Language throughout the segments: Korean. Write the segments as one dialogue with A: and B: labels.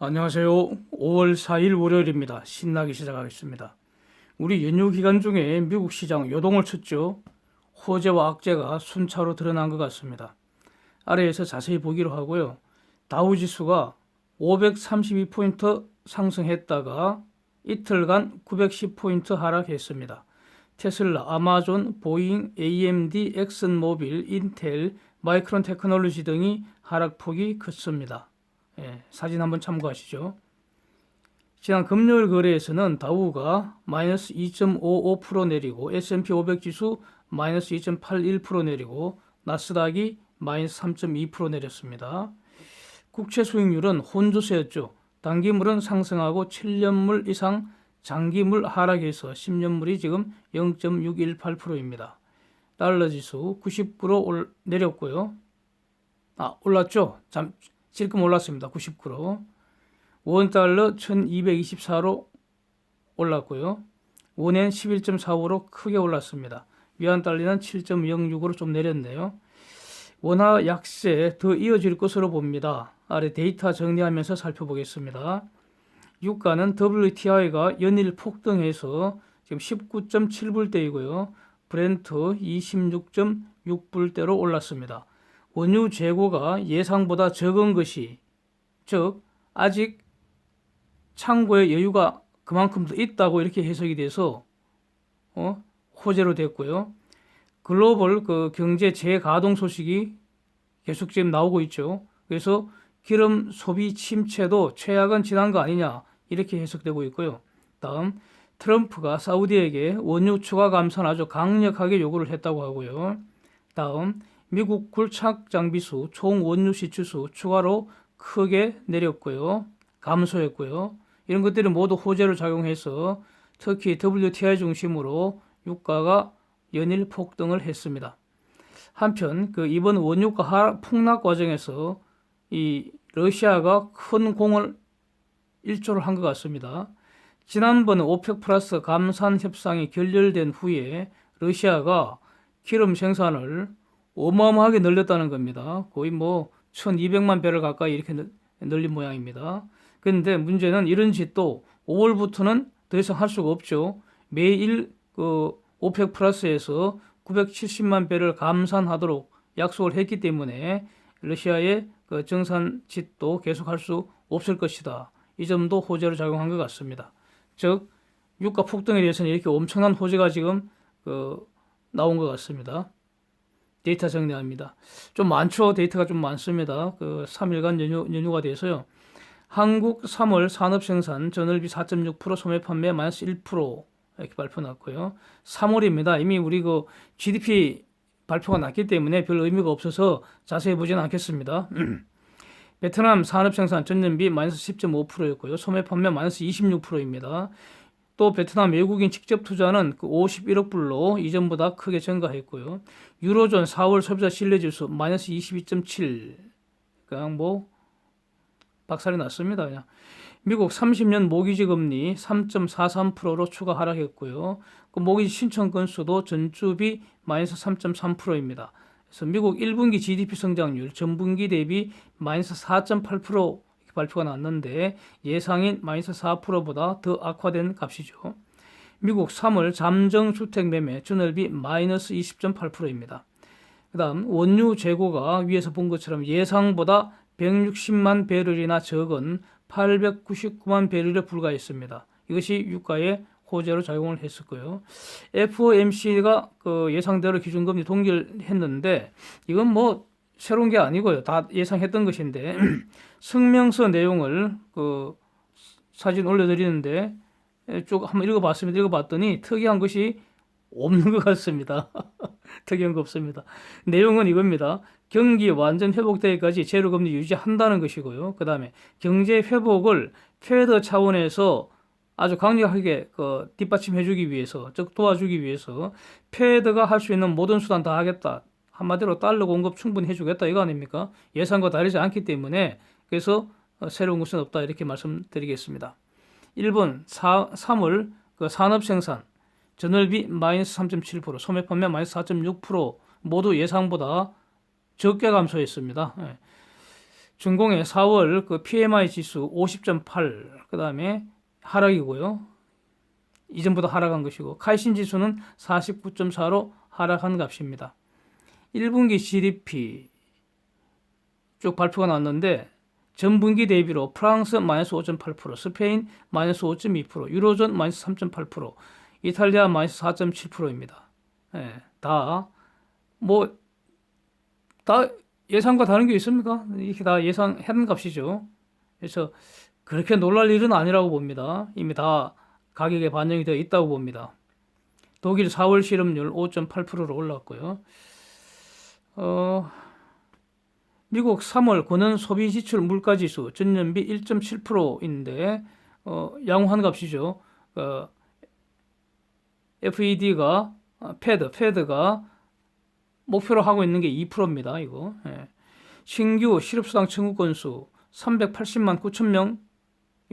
A: 안녕하세요. 5월 4일 월요일입니다. 신나게 시작하겠습니다. 우리 연휴 기간 중에 미국 시장 요동을 쳤죠. 호재와 악재가 순차로 드러난 것 같습니다. 아래에서 자세히 보기로 하고요. 다우지수가 532포인트 상승했다가 이틀간 910포인트 하락했습니다. 테슬라, 아마존, 보잉, AMD, 엑슨모빌, 인텔, 마이크론 테크놀로지 등이 하락폭이 컸습니다. 사진 한번 참고하시죠. 지난 금요일 거래에서는 다우가 마이너스 2.55% 내리고 S&P 500 지수 마이너스 2.81% 내리고 나스닥이 마이너스 3.2% 내렸습니다. 국채 수익률은 혼조세였죠. 단기물은 상승하고 7년물 이상 장기물 하락해서 10년물이 지금 0.618%입니다. 달러 지수 90% 내렸고요. 올랐죠. 찔끔 올랐습니다. 90%. 원달러 1224로 올랐고요. 원엔 11.45로 크게 올랐습니다. 위안달러는 7.06으로 좀 내렸네요. 원화 약세 더 이어질 것으로 봅니다. 아래 데이터 정리하면서 살펴보겠습니다. 유가는 WTI가 연일 폭등해서 지금 19.7불대이고요. 브렌트 26.6불대로 올랐습니다. 원유 재고가 예상보다 적은 것이, 즉 아직 창고에 여유가 그만큼 더 있다고 이렇게 해석이 돼서 호재로 됐고요. 글로벌 경제 재가동 소식이 계속 지금 나오고 있죠. 그래서 기름 소비 침체도 최악은 지난 거 아니냐 이렇게 해석되고 있고요. 다음, 트럼프가 사우디에게 원유 추가 감산을 아주 강력하게 요구를 했다고 하고요. 다음, 미국 굴착 장비수, 총 원유 시추수 추가로 크게 내렸고요. 감소했고요. 이런 것들이 모두 호재로 작용해서 특히 WTI 중심으로 유가가 연일 폭등을 했습니다. 한편 이번 원유가 폭락 과정에서 이 러시아가 큰 공을 일조를 한 것 같습니다. 지난번 오펙 플러스 감산 협상이 결렬된 후에 러시아가 기름 생산을 어마어마하게 늘렸다는 겁니다. 거의 1200만 배럴 가까이 이렇게 늘린 모양입니다. 그런데 문제는 이런 짓도 5월부터는 더 이상 할 수가 없죠. 매일 오펙 플러스에서 970만 배를 감산하도록 약속을 했기 때문에 러시아의 정산 짓도 계속할 수 없을 것이다. 이 점도 호재로 작용한 것 같습니다. 즉 유가 폭등에 대해서는 이렇게 엄청난 호재가 지금 나온 것 같습니다. 데이터 정리합니다. 좀 많죠. 데이터가 좀 많습니다. 3일간 연휴가 돼서요. 한국 3월 산업생산 전월비 4.6%, 소매 판매 마이너스 1% 이렇게 발표 났고요. 3월입니다. 이미 우리 GDP 발표가 났기 때문에 별 의미가 없어서 자세히 보지는 않겠습니다. 베트남 산업생산 전년비 마이너스 10.5%였고요. 소매 판매 마이너스 26%입니다. 또 베트남 외국인 직접 투자는 51억 불로 이전보다 크게 증가했고요. 유로존 4월 소비자 신뢰지수 마이너스 22.7. 그냥 박살이 났습니다. 그냥. 미국 30년 모기지 금리 3.43%로 추가 하락했고요. 모기지 신청 건수도 전주비 마이너스 3.3%입니다. 그래서 미국 1분기 GDP 성장률 전분기 대비 마이너스 4.8% 발표가 났는데 예상인 마이너스 4%보다 더 악화된 값이죠. 미국 3월 잠정주택 매매 전월비 마이너스 20.8%입니다. 그 다음 원유 재고가 위에서 본 것처럼 예상보다 160만 배럴이나 적은 899만 배럴에 불과했습니다. 이것이 유가에 호재로 작용을 했었고요. FOMC가 예상대로 기준금리 동결했는데 이건 새로운 게 아니고요. 다 예상했던 것인데 성명서 내용을 사진 올려드리는데 쭉 한번 읽어봤습니다. 읽어봤더니 특이한 것이 없는 것 같습니다. 특이한 거 없습니다. 내용은 이겁니다. 경기 완전 회복되기까지 제로금리 유지한다는 것이고요. 그 다음에 경제 회복을 페드 차원에서 아주 강력하게 뒷받침해주기 위해서, 즉 도와주기 위해서 페드가 할 수 있는 모든 수단 다 하겠다. 한마디로 달러 공급 충분히 해주겠다 이거 아닙니까? 예상과 다르지 않기 때문에 그래서 새로운 것은 없다 이렇게 말씀드리겠습니다. 1번 3월 산업생산 전월비 마이너스 3.7%, 소매 판매 마이너스 4.6% 모두 예상보다 적게 감소했습니다. 중공의 4월 그 PMI 지수 50.8, 그 다음에 하락이고요. 이전보다 하락한 것이고, 카이신 지수는 49.4로 하락한 값입니다. 1분기 GDP 쭉 발표가 나왔는데, 전분기 대비로 프랑스 마이너스 5.8%, 스페인 마이너스 5.2%, 유로존 마이너스 3.8%, 이탈리아 마이너스 4.7%입니다. 예, 다 예상과 다른 게 있습니까? 이렇게 다 예상한 값이죠. 그래서 그렇게 놀랄 일은 아니라고 봅니다. 이미 다 가격에 반영이 되어 있다고 봅니다. 독일 4월 실업률 5.8%로 올랐고요. 미국 3월 권원 소비 지출 물가 지수 전년비 1.7%인데 양호한 값이죠. FED가 패드가 목표로 하고 있는 게 2%입니다. 이거. 예. 신규 실업수당 청구 건수 380만 9천 명,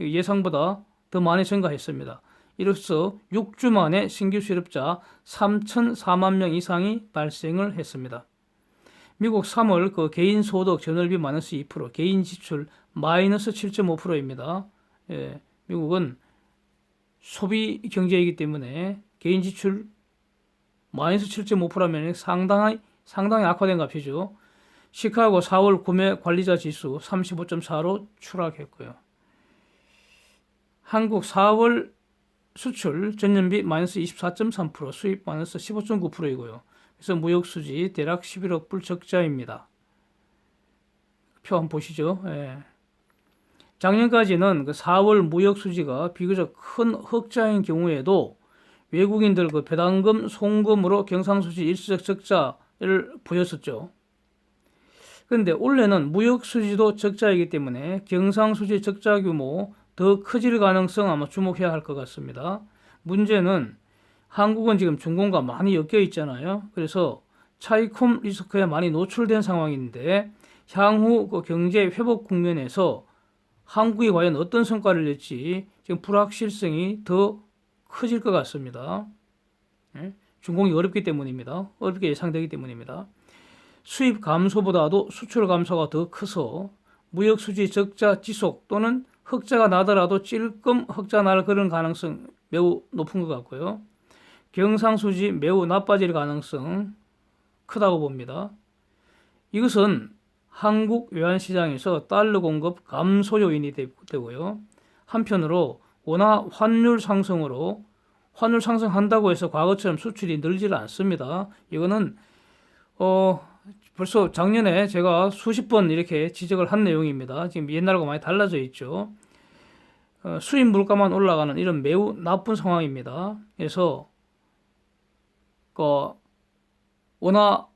A: 예상보다 더 많이 증가했습니다. 이로써 6주 만에 신규 실업자 3,004만 명 이상이 발생을 했습니다. 미국 3월 그 개인 소득 전월비 마이너스 2%, 개인 지출 마이너스 7.5%입니다. 예, 미국은 소비 경제이기 때문에 개인 지출 마이너스 7.5%면 상당히 악화된 값이죠. 시카고 4월 구매 관리자 지수 35.4로 추락했고요. 한국 4월 수출 전년비 마이너스 24.3%, 수입 마이너스 15.9%이고요. 그래서 무역수지 대략 11억 불 적자입니다. 표 한번 보시죠. 예. 작년까지는 그 4월 무역수지가 비교적 큰 흑자인 경우에도 외국인들 그 배당금, 송금으로 경상수지 일시적 적자를 보였었죠. 그런데 올해는 무역수지도 적자이기 때문에 경상수지 적자 규모 더 커질 가능성 아마 주목해야 할 것 같습니다. 문제는 한국은 지금 중공과 많이 엮여 있잖아요. 그래서 차익홈 리스크에 많이 노출된 상황인데 향후 그 경제 회복 국면에서 한국이 과연 어떤 성과를 낼지 지금 불확실성이 더 커질 것 같습니다. 중공이 어렵기 때문입니다. 어렵게 예상되기 때문입니다. 수입 감소보다도 수출 감소가 더 커서 무역수지 적자 지속 또는 흑자가 나더라도 찔끔 흑자 날 그런 가능성 매우 높은 것 같고요. 경상수지 매우 나빠질 가능성 크다고 봅니다. 이것은 한국 외환시장에서 달러 공급 감소 요인이 되고요. 한편으로 원화 환율 상승으로 환율 상승한다고 해서 과거처럼 수출이 늘지를 않습니다. 이거는 벌써 작년에 제가 수십 번 이렇게 지적을 한 내용입니다. 지금 옛날하고 많이 달라져 있죠. 수입 물가만 올라가는 이런 매우 나쁜 상황입니다. 그래서 원화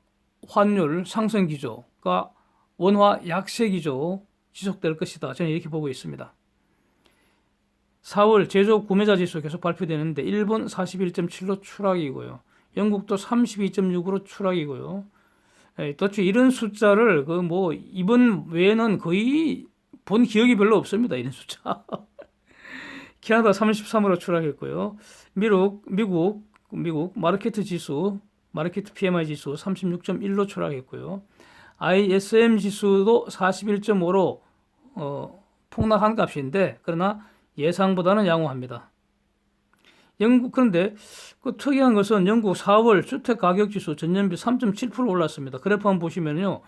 A: 환율 상승 기조가 원화 약세 기조 지속될 것이다. 저는 이렇게 보고 있습니다. 4월 제조 구매자 지수 계속 발표되는데 일본 41.7로 추락이고요. 영국도 32.6으로 추락이고요. 도대체 이런 숫자를 이번 외에는 거의 본 기억이 별로 없습니다. 이런 숫자. 캐나다 33으로 추락했고요. 미국 마르케트 지수, 마르케트 PMI 지수 36.1로 추락했고요. ISM 지수도 41.5로 폭락한 값인데 그러나 예상보다는 양호합니다. 그런데 그 특이한 것은 영국 4월 주택가격지수 전년비 3.7% 올랐습니다. 그래프 한번 보시면요.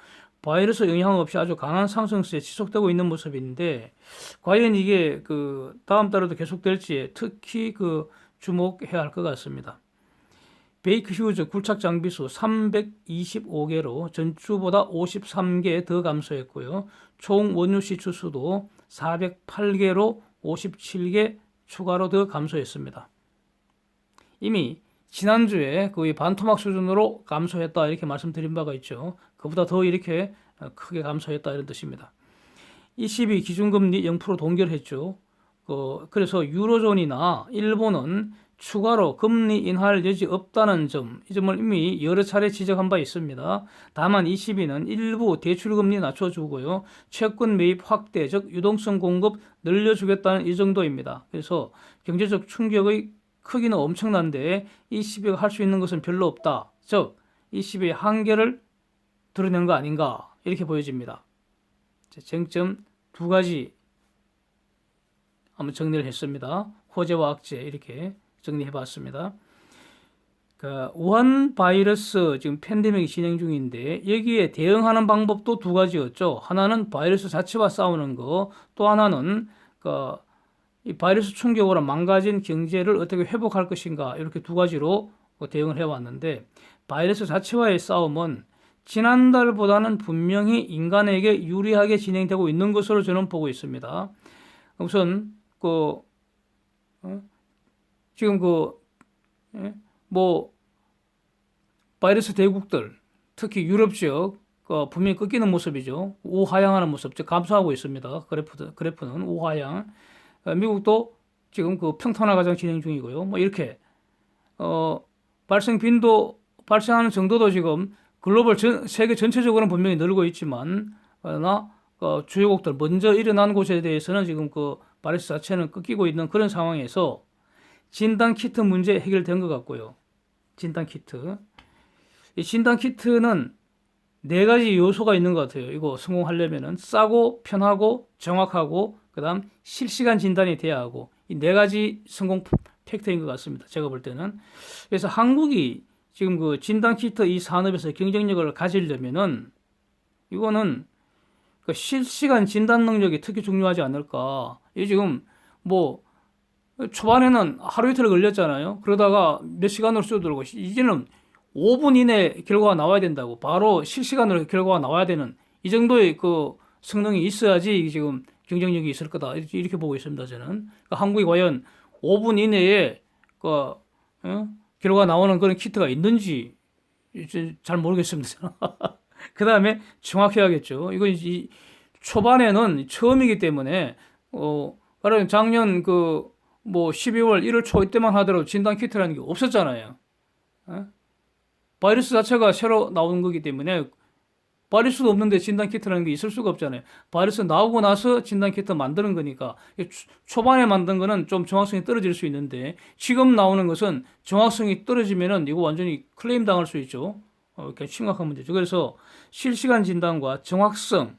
A: 바이러스 영향 없이 아주 강한 상승세에 지속되고 있는 모습인데 과연 이게 다음 달에도 계속될지 특히 주목해야 할 것 같습니다. 베이크 휴즈 굴착 장비수 325개로 전주보다 53개 더 감소했고요. 총 원유 시추수도 408개로 57개 추가로 더 감소했습니다. 이미 지난주에 거의 반토막 수준으로 감소했다 이렇게 말씀드린 바가 있죠. 그보다 더 이렇게 크게 감소했다 이런 뜻입니다. ECB 기준금리 0% 동결했죠. 그래서 유로존이나 일본은 추가로 금리 인하할 여지 없다는 점, 이 점을 이미 여러 차례 지적한 바 있습니다. 다만 ECB는 일부 대출금리 낮춰주고요. 채권 매입 확대, 즉 유동성 공급 늘려주겠다는 이 정도입니다. 그래서 경제적 충격의 크기는 엄청난데 ECB가 할 수 있는 것은 별로 없다. 즉 ECB의 한계를 드러낸 거 아닌가 이렇게 보여집니다. 쟁점 두 가지 한번 정리를 했습니다. 호재와 악재 이렇게 정리해 봤습니다. 우한 바이러스 지금 팬데믹이 진행 중인데 여기에 대응하는 방법도 두 가지였죠. 하나는 바이러스 자체와 싸우는 거, 또 하나는 이 바이러스 충격으로 망가진 경제를 어떻게 회복할 것인가 이렇게 두 가지로 대응을 해왔는데 바이러스 자체와의 싸움은 지난달보다는 분명히 인간에게 유리하게 진행되고 있는 것으로 저는 보고 있습니다. 우선 지금 바이러스 대국들 특히 유럽 지역 분명히 꺾이는 모습이죠. 우하향하는 모습, 즉 감소하고 있습니다. 그래프는 우하향. 미국도 지금 평탄화 과정 진행 중이고요. 뭐 이렇게 발생 빈도 발생하는 정도도 지금 글로벌 세계 전체적으로는 분명히 늘고 있지만 그러나 주요국들 먼저 일어난 곳에 대해서는 지금 바이러스 자체는 꺾이고 있는 그런 상황에서 진단 키트 문제 해결된 것 같고요. 진단 키트. 이 진단 키트는 네 가지 요소가 있는 것 같아요. 이거 성공하려면은 싸고 편하고 정확하고 그다음 실시간 진단이 돼야 하고 이 네 가지 성공 팩터인 것 같습니다. 제가 볼 때는. 그래서 한국이 지금 진단 키트 이 산업에서 경쟁력을 가지려면은 이거는 실시간 진단 능력이 특히 중요하지 않을까. 이 지금 초반에는 하루 이틀 걸렸잖아요. 그러다가 몇 시간으로 줄어들고 이제는 5분 이내 결과가 나와야 된다고. 바로 실시간으로 결과가 나와야 되는 이 정도의 성능이 있어야지 지금 경쟁력이 있을 거다. 이렇게 보고 있습니다. 저는. 그러니까 한국이 과연 5분 이내에 결과가 나오는 그런 키트가 있는지 잘 모르겠습니다. 그 다음에 정확해야겠죠. 이건 초반에는 처음이기 때문에 가령 작년 12월 1월 초 이때만 하더라도 진단 키트라는 게 없었잖아요. 바이러스 자체가 새로 나온 거기 때문에 바이러스도 없는데 진단 키트라는 게 있을 수가 없잖아요. 바이러스 나오고 나서 진단 키트 만드는 거니까 초반에 만든 거는 좀 정확성이 떨어질 수 있는데 지금 나오는 것은 정확성이 떨어지면은 이거 완전히 클레임 당할 수 있죠. 이렇게 심각한 문제죠. 그래서 실시간 진단과 정확성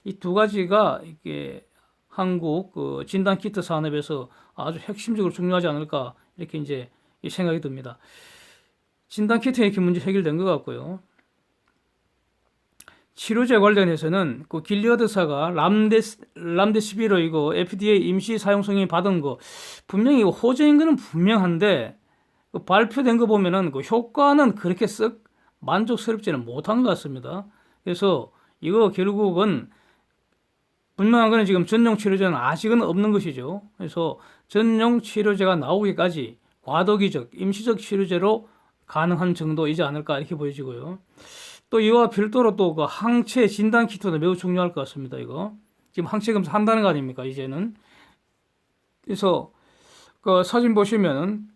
A: 이 두 가지가 이게 한국 진단 키트 산업에서 아주 핵심적으로 중요하지 않을까 이렇게 이제 생각이 듭니다. 진단 키트 이렇게 문제 해결된 것 같고요. 치료제 관련해서는 길리어드사가 람데시비로 이거 FDA 임시 사용 승인 받은 거 분명히 호재인 거는 분명한데 발표된 거 보면은 효과는 그렇게 썩 만족스럽지는 못한 것 같습니다. 그래서 이거 결국은 분명한 거는 지금 전용 치료제는 아직은 없는 것이죠. 그래서 전용 치료제가 나오기까지 과도기적, 임시적 치료제로 가능한 정도이지 않을까 이렇게 보여지고요. 또 이와 별도로 또 항체 진단 키트도 매우 중요할 것 같습니다. 이거 지금 항체 검사 한다는 거 아닙니까 이제는. 그래서 사진 보시면은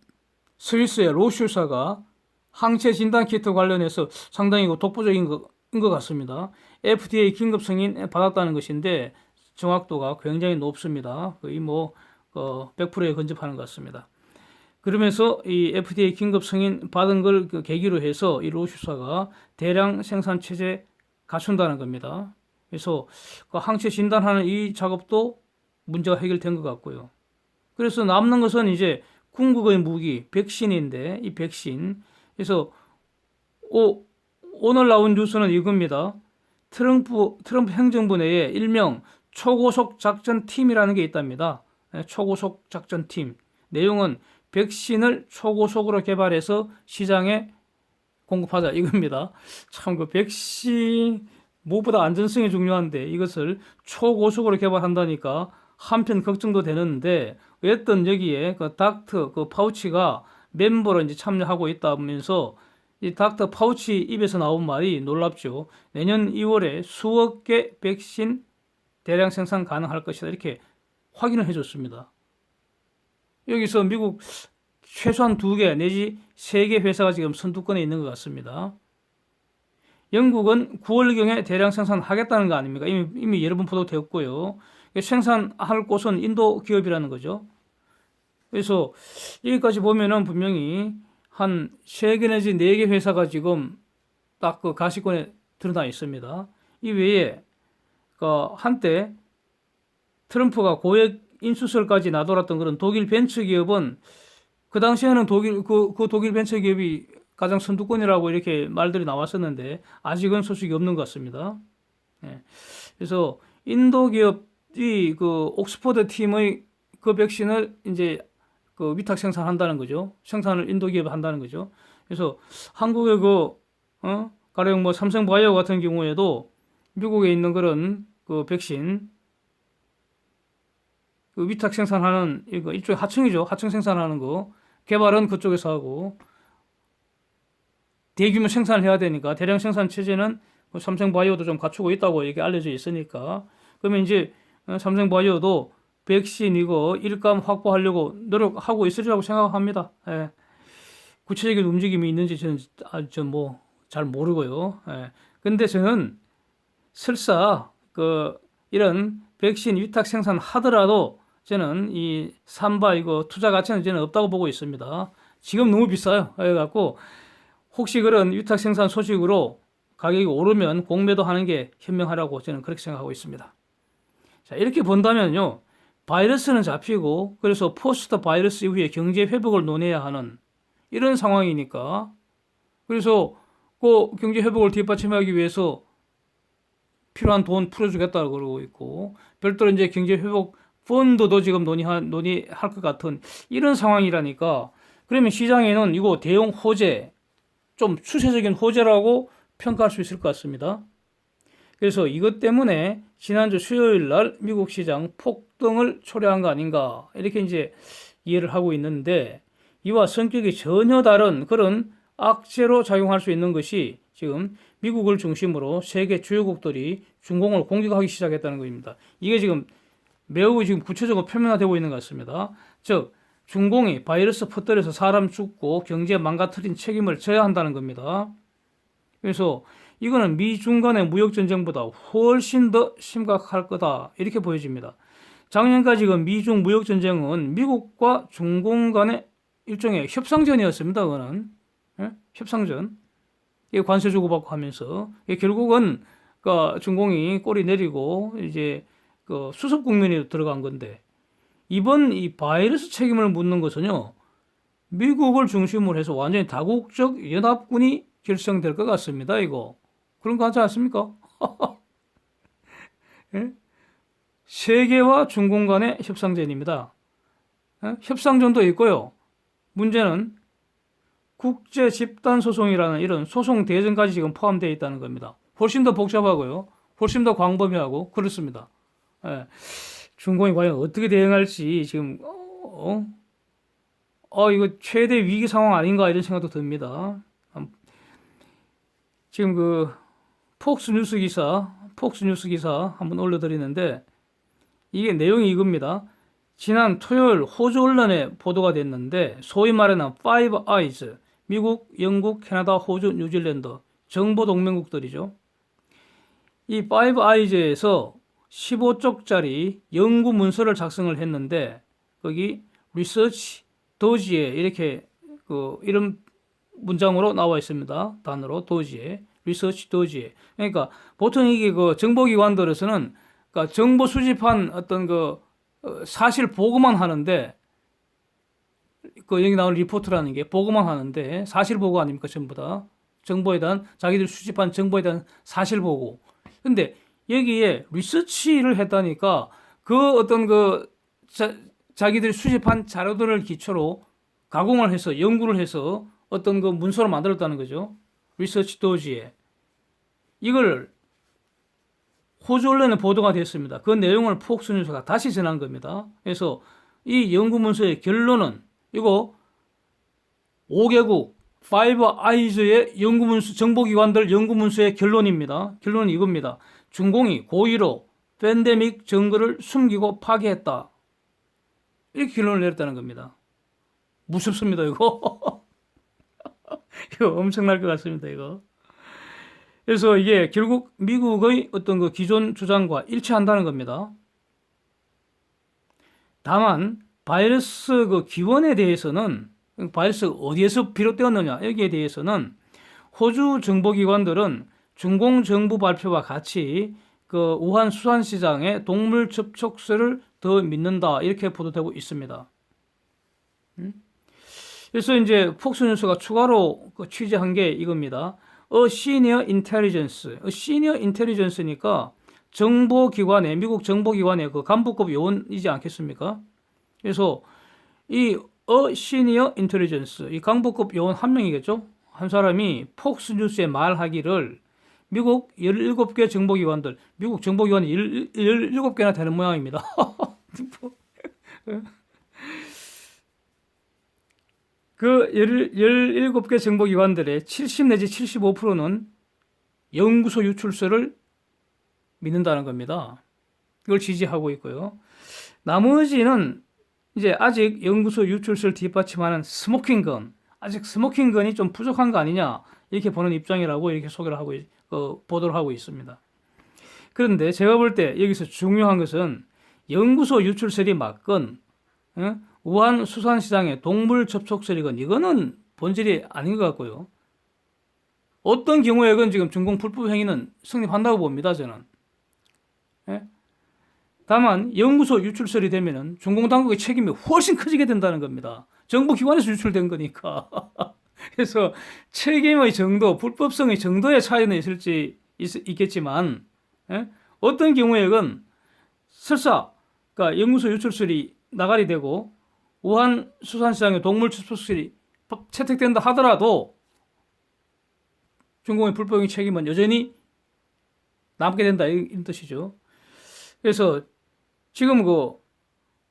A: 스위스의 로슈사가 항체 진단 키트 관련해서 상당히 독보적인 것 같습니다. FDA 긴급 승인 받았다는 것인데 정확도가 굉장히 높습니다. 거의 100%에 근접하는 것 같습니다. 그러면서 이 FDA 긴급 승인 받은 걸 계기로 해서 이 로슈사가 대량 생산 체제 갖춘다는 겁니다. 그래서 항체 진단하는 이 작업도 문제가 해결된 것 같고요. 그래서 남는 것은 이제 궁극의 무기 백신인데 이 백신. 그래서 오늘 나온 뉴스는 이겁니다. 트럼프 행정부 내에 일명 초고속 작전팀이라는 게 있답니다. 초고속 작전팀. 내용은 백신을 초고속으로 개발해서 시장에 공급하자 이겁니다. 참 백신 무엇보다 안전성이 중요한데 이것을 초고속으로 개발한다니까 한편 걱정도 되는데 어쨌든 여기에 닥터 파우치가 멤버로 이제 참여하고 있다면서 이 닥터 파우치 입에서 나온 말이 놀랍죠. 내년 2월에 수억 개 백신 대량 생산 가능할 것이다 이렇게 확인을 해줬습니다. 여기서 미국 최소한 2개 내지 3개 회사가 지금 선두권에 있는 것 같습니다. 영국은 9월경에 대량 생산하겠다는 거 아닙니까? 이미 여러 번 보도되었고요. 생산할 곳은 인도 기업이라는 거죠. 그래서 여기까지 보면은 분명히 한 3개 내지 4개 회사가 지금 딱 가시권에 드러나 있습니다. 이 외에 한때 트럼프가 고액 인수설까지 나돌았던 그런 독일 벤처기업은 그 당시에는 그 독일 벤처기업이 가장 선두권이라고 이렇게 말들이 나왔었는데 아직은 소식이 없는 것 같습니다. 예. 그래서 인도 기업이 그 옥스퍼드 팀의 그 백신을 이제 그 위탁 생산한다는 거죠. 생산을 인도 기업이 한다는 거죠. 그래서 한국의 가령 뭐 삼성바이오 같은 경우에도 미국에 있는 그런 그 백신 그 위탁 생산하는 이거 일종의 하청이죠. 하청 생산하는 거 개발은 그쪽에서 하고 대규모 생산을 해야 되니까 대량 생산 체제는 삼성바이오도 좀 갖추고 있다고 이게 알려져 있으니까 그러면 이제 삼성바이오도 백신 이거 일감 확보하려고 노력하고 있으리라고 생각합니다. 예. 구체적인 움직임이 있는지 저는 뭐 잘 모르고요. 예. 근데 저는 설사 이런 백신 위탁 생산 하더라도 저는 이 삼바 이거 투자 가치는 저는 없다고 보고 있습니다. 지금 너무 비싸요. 그래갖고 혹시 그런 위탁 생산 소식으로 가격이 오르면 공매도 하는 게 현명하라고 저는 그렇게 생각하고 있습니다. 자, 이렇게 본다면요. 바이러스는 잡히고 그래서 포스트 바이러스 이후에 경제 회복을 논해야 하는 이런 상황이니까 그래서 그 경제 회복을 뒷받침하기 위해서 필요한 돈 풀어주겠다고 그러고 있고 별도로 이제 경제 회복 펀드도 지금 논의할 것 같은 이런 상황이라니까 그러면 시장에는 이거 대형 호재 좀 추세적인 호재라고 평가할 수 있을 것 같습니다. 그래서 이것 때문에 지난주 수요일 날 미국 시장 폭등을 초래한 거 아닌가 이렇게 이제 이해를 하고 있는데 이와 성격이 전혀 다른 그런 악재로 작용할 수 있는 것이 지금 미국을 중심으로 세계 주요국들이 중공을 공격하기 시작했다는 것입니다. 이게 지금 매우 지금 구체적으로 표면화되고 있는 것 같습니다. 즉 중공이 바이러스 퍼뜨려서 사람 죽고 경제 망가뜨린 책임을 져야 한다는 겁니다. 그래서 이거는 미중 간의 무역 전쟁보다 훨씬 더 심각할 거다 이렇게 보여집니다. 작년까지 그 미중 무역 전쟁은 미국과 중공 간의 일종의 협상전이었습니다. 그거는 협상전. 이게 관세 주고받고 하면서 결국은 중공이 꼬리 내리고 이제 수습 국면에 들어간 건데 이번 이 바이러스 책임을 묻는 것은요 미국을 중심으로 해서 완전히 다국적 연합군이 결성될 것 같습니다. 이거 그런 거 하지 않습니까? 예? 세계와 중공 간의 협상전입니다. 예? 협상전도 있고요. 문제는 국제 집단 소송이라는 이런 소송 대전까지 지금 포함되어 있다는 겁니다. 훨씬 더 복잡하고요. 훨씬 더 광범위하고 그렇습니다. 예. 중공이 과연 어떻게 대응할지 지금 이거 최대 위기 상황 아닌가 이런 생각도 듭니다. 지금 폭스 뉴스 기사 한번 올려드리는데 이게 내용이 이겁니다. 지난 토요일 호주 언론에 보도가 됐는데 소위 말하는 파이브 아이즈 미국, 영국, 캐나다, 호주, 뉴질랜드 정보 동맹국들이죠. 이 파이브 아이즈에서 15쪽짜리 연구 문서를 작성을 했는데 거기 리서치 도지에 이렇게 이런 문장으로 나와 있습니다. 단어로 도지에 리서치 도지에. 그러니까 보통 이게 정보기관들에서는 그러니까 정보 수집한 어떤 사실 보고만 하는데 여기 나온 리포트라는 게 보고만 하는데 사실 보고 아닙니까 전부 다 정보에 대한 자기들 수집한 정보에 대한 사실 보고. 근데 여기에 리서치를 했다니까 자기들이 수집한 자료들을 기초로 가공을 해서 연구를 해서 어떤 문서를 만들었다는 거죠. 리서치 도지에. 이걸 호주 언론에 보도가 됐습니다. 그 내용을 폭스뉴스가 다시 전한 겁니다. 그래서 이 연구 문서의 결론은 이거 5개국 5 아이즈의 연구문서 정보기관들 연구문서의 결론입니다. 결론은 이겁니다. 중공이 고의로 팬데믹 증거를 숨기고 파기했다. 이렇게 결론을 내렸다는 겁니다. 무섭습니다, 이거. 이거 엄청날 것 같습니다, 이거. 그래서 이게 결국 미국의 어떤 기존 주장과 일치한다는 겁니다. 다만 바이러스 기원에 대해서는 바이러스가 어디에서 비롯되었느냐 여기에 대해서는 호주 정보기관들은 중공 정부 발표와 같이 그 우한 수산시장의 동물 접촉설을 더 믿는다 이렇게 보도되고 있습니다. 그래서 이제 폭스뉴스가 추가로 그 취재한 게 이겁니다. A senior intelligence, senior intelligence니까 정보기관의 미국 정보기관의 그 간부급 요원이지 않겠습니까? 그래서 이 A senior intelligence, 이 간부급 요원 한 명이겠죠? 한 사람이 폭스뉴스에 말하기를 미국 17개 정보기관들, 미국 정보기관이 17개나 되는 모양입니다. 그 17개 정보기관들의 70 내지 75%는 연구소 유출설을 믿는다는 겁니다. 이걸 지지하고 있고요. 나머지는 이제 아직 연구소 유출설 뒷받침하는 스모킹건, 아직 스모킹건이 좀 부족한 거 아니냐 이렇게 보는 입장이라고 이렇게 소개를 하고 보도를 하고 있습니다. 그런데 제가 볼 때 여기서 중요한 것은 연구소 유출설이 맞건 우한 수산시장의 동물 접촉설이건 이거는 본질이 아닌 것 같고요. 어떤 경우에건 지금 중공 불법 행위는 성립한다고 봅니다, 저는. 다만 연구소 유출설이 되면은 중공 당국의 책임이 훨씬 커지게 된다는 겁니다. 정부기관에서 유출된 거니까. 그래서 책임의 정도, 불법성의 정도의 차이는 있겠지만 어떤 경우에건 설사 그러니까 연구소 유출설이 나갈이 되고 우한 수산시장의 동물 접촉설이 채택된다 하더라도 중공의 불법의 책임은 여전히 남게 된다 이런 뜻이죠. 그래서 지금 그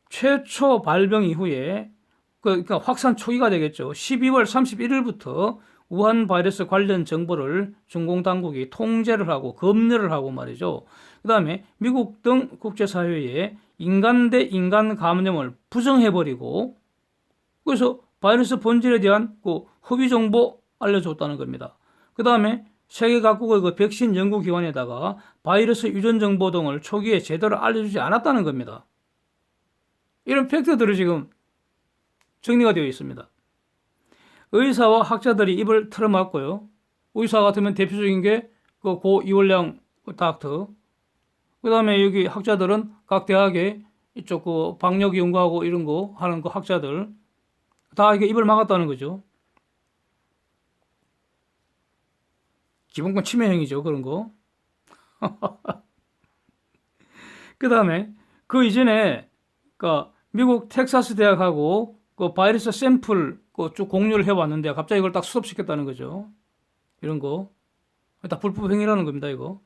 A: 최초 발병 이후에 그러니까 확산 초기가 되겠죠. 12월 31일부터 우한 바이러스 관련 정보를 중공 당국이 통제를 하고 검열을 하고 말이죠. 그 다음에 미국 등 국제사회에 인간 대 인간 감염을 부정해버리고 그래서 바이러스 본질에 대한 그 허위 정보 알려줬다는 겁니다. 그 다음에 세계 각국의 그 백신 연구기관에다가 바이러스 유전 정보 등을 초기에 제대로 알려주지 않았다는 겁니다. 이런 팩트들이 지금 정리가 되어 있습니다. 의사와 학자들이 입을 틀어막고요. 의사 같으면 대표적인 게 그 고 이월량 닥터. 그 다음에 여기 학자들은 각 대학에 이쪽 그 방역 연구하고 이런 거 하는 그 학자들 다 이게 입을 막았다는 거죠. 기본권 침해 행위죠, 그런 거. 그 다음에 그 이전에 그 미국 텍사스 대학하고 그 바이러스 샘플 쭉 공유를 해왔는데 갑자기 이걸 딱 수습시켰다는 거죠. 이런 거. 다 불법 행위라는 겁니다, 이거.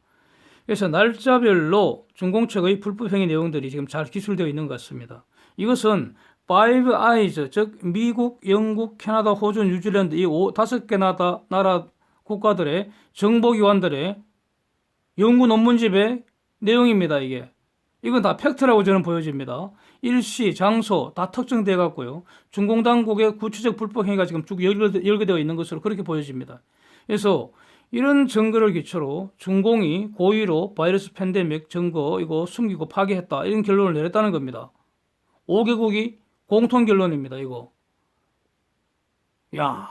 A: 그래서 날짜별로 중공책의 불법 행위 내용들이 지금 잘 기술되어 있는 것 같습니다. 이것은 Five Eyes, 즉 미국, 영국, 캐나다, 호주, 뉴질랜드 이 5개 나라 국가들의 정보기관들의 연구 논문집의 내용입니다, 이게. 이건 다 팩트라고 저는 보여집니다. 일시, 장소 다 특정되어 갖고요. 중공당국의 구체적 불법 행위가 지금 쭉 열거되어 있는 것으로 그렇게 보여집니다. 그래서 이런 증거를 기초로 중공이 고의로 바이러스 팬데믹 증거 이거 숨기고 파괴했다 이런 결론을 내렸다는 겁니다. 5개국이 공통 결론입니다, 이거. 야,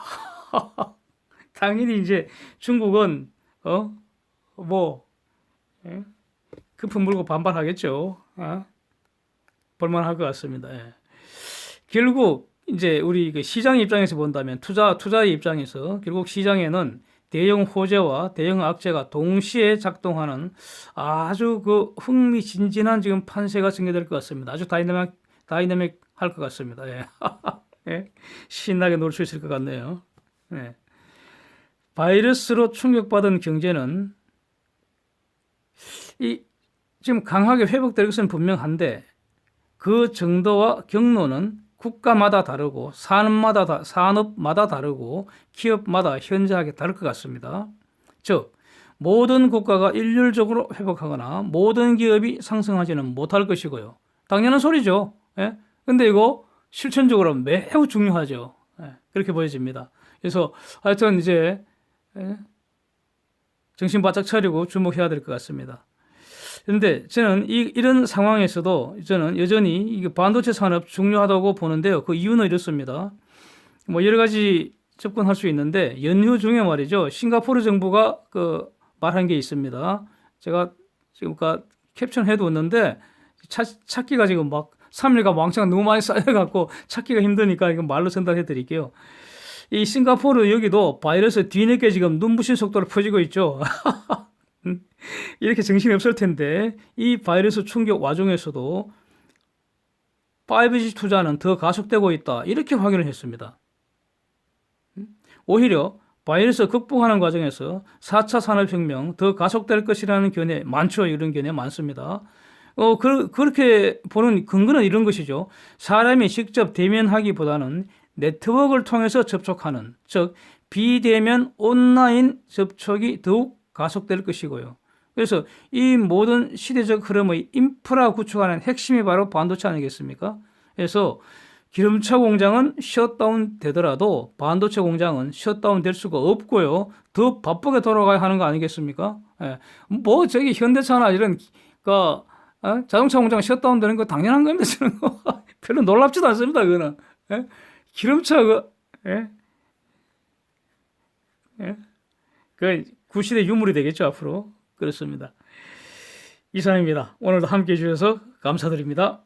A: 당연히 이제 중국은 급품 물고 반발하겠죠. 볼만할 것 같습니다. 예. 결국 이제 우리 그 시장 입장에서 본다면 투자의 입장에서 결국 시장에는 대형 호재와 대형 악재가 동시에 작동하는 아주 그 흥미진진한 지금 판세가 전개될 것 같습니다. 아주 다이내믹 할 것 같습니다. 예. 예. 신나게 놀 수 있을 것 같네요. 예. 바이러스로 충격받은 경제는 지금 강하게 회복될 것은 분명한데 그 정도와 경로는 국가마다 다르고 산업마다 다르고 기업마다 현저하게 다를 것 같습니다. 즉 모든 국가가 일률적으로 회복하거나 모든 기업이 상승하지는 못할 것이고요. 당연한 소리죠. 예? 근데 이거 실천적으로 매우 중요하죠. 예? 그렇게 보여집니다. 그래서 하여튼 이제 정신 바짝 차리고 주목해야 될 것 같습니다. 그런데 저는 이런 상황에서도 저는 여전히 이게 반도체 산업 중요하다고 보는데요. 그 이유는 이렇습니다. 뭐 여러 가지 접근할 수 있는데 연휴 중에 말이죠. 싱가포르 정부가 그 말한 게 있습니다. 제가 지금 캡처해도 있는데 찾기가 지금 막 3일간 왕창 너무 많이 쌓여갖고 찾기가 힘드니까 이거 말로 전달해 드릴게요. 이 싱가포르 여기도 바이러스 뒤늦게 지금 눈부신 속도로 퍼지고 있죠. 이렇게 정신이 없을 텐데 이 바이러스 충격 와중에서도 5G 투자는 더 가속되고 있다. 이렇게 확인을 했습니다. 오히려 바이러스 극복하는 과정에서 4차 산업혁명 더 가속될 것이라는 견해 많죠. 이런 견해 많습니다. 그렇게 보는 근거는 이런 것이죠. 사람이 직접 대면하기보다는 네트워크를 통해서 접촉하는, 즉 비대면 온라인 접촉이 더욱 가속될 것이고요. 그래서 이 모든 시대적 흐름의 인프라 구축하는 핵심이 바로 반도체 아니겠습니까? 그래서 기름차 공장은 셧다운 되더라도 반도체 공장은 셧다운 될 수가 없고요. 더 바쁘게 돌아가야 하는 거 아니겠습니까? 예. 뭐 저기 현대차나 이런 자동차 공장 셧다운 되는 거 당연한 겁니다. 저는 별로 놀랍지도 않습니다. 그거는. 예? 기름차 예? 예? 그 구시대 유물이 되겠죠, 앞으로. 그렇습니다. 이상입니다. 오늘도 함께 해주셔서 감사드립니다.